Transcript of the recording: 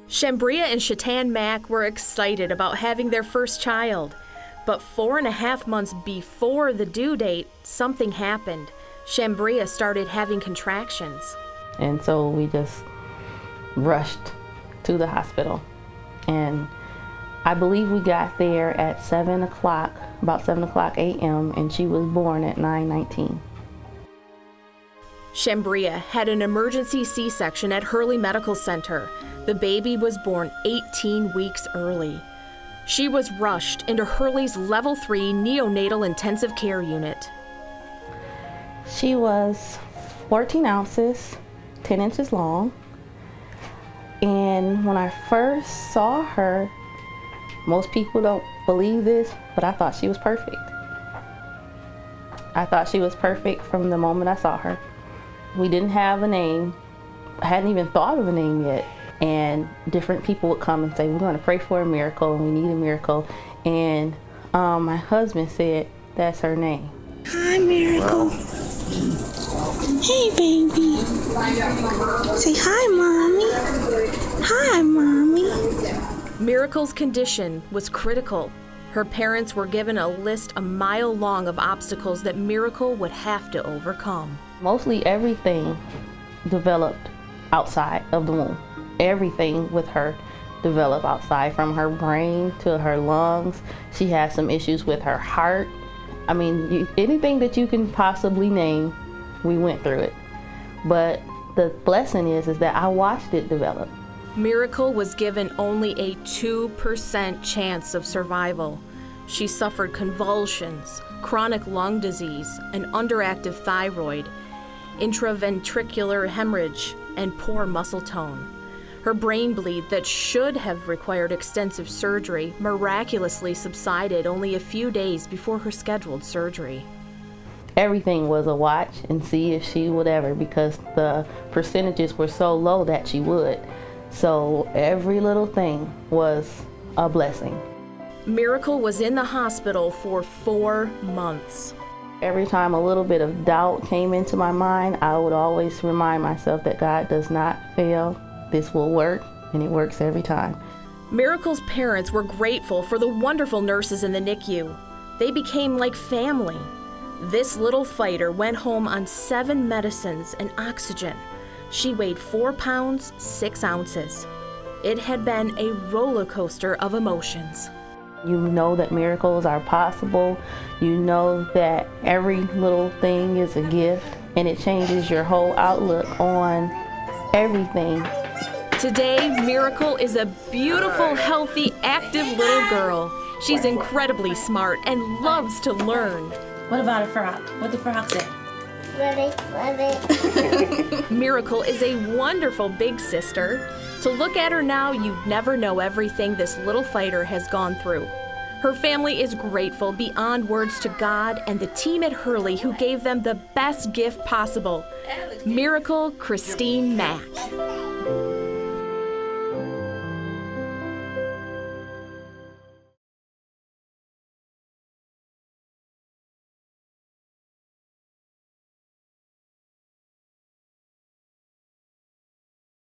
Shambria and Shatan Mack were excited about having their first child, but 4.5 months before the due date, something happened. Shambria started having contractions. And so we just rushed to the hospital. And I believe we got there at 7 o'clock, about 7 o'clock a.m., and she was born at 9:19. Shambria had an emergency C-section at Hurley Medical Center. The baby was born 18 weeks early. She was rushed into Hurley's Level 3 neonatal intensive care unit. She was 14 ounces, 10 inches long. And when I first saw her, most people don't believe this, but I thought she was perfect. I thought she was perfect from the moment I saw her. We didn't have a name. I hadn't even thought of a name yet. And different people would come and say, we're going to pray for a miracle and we need a miracle. And my husband said, that's her name. Hi, Miracle. Hey, baby. Say hi, Mommy. Hi, Mommy. Miracle's condition was critical. Her parents were given a list a mile long of obstacles that Miracle would have to overcome. Mostly everything developed outside of the womb. Everything with her developed outside, from her brain to her lungs. She has some issues with her heart. I mean, anything that you can possibly name, we went through it. But the blessing is that I watched it develop. Miracle was given only a 2% chance of survival. She suffered convulsions, chronic lung disease, an underactive thyroid, intraventricular hemorrhage, and poor muscle tone. Her brain bleed that should have required extensive surgery miraculously subsided only a few days before her scheduled surgery. Everything was a watch and see if she would ever, because the percentages were so low that she would. So every little thing was a blessing. Miracle was in the hospital for 4 months. Every time a little bit of doubt came into my mind, I would always remind myself that God does not fail. This will work, and it works every time. Miracle's parents were grateful for the wonderful nurses in the NICU. They became like family. This little fighter went home on 7 medicines and oxygen. She weighed 4 pounds, 6 ounces. It had been a roller coaster of emotions. You know that miracles are possible. You know that every little thing is a gift, and it changes your whole outlook on everything. Today, Miracle is a beautiful, healthy, active little girl. She's incredibly smart and loves to learn. What about a frog? What did the frog say? Love it. Miracle is a wonderful big sister. To look at her now, you'd never know everything this little fighter has gone through. Her family is grateful beyond words to God and the team at Hurley who gave them the best gift possible. Miracle Christine Mack.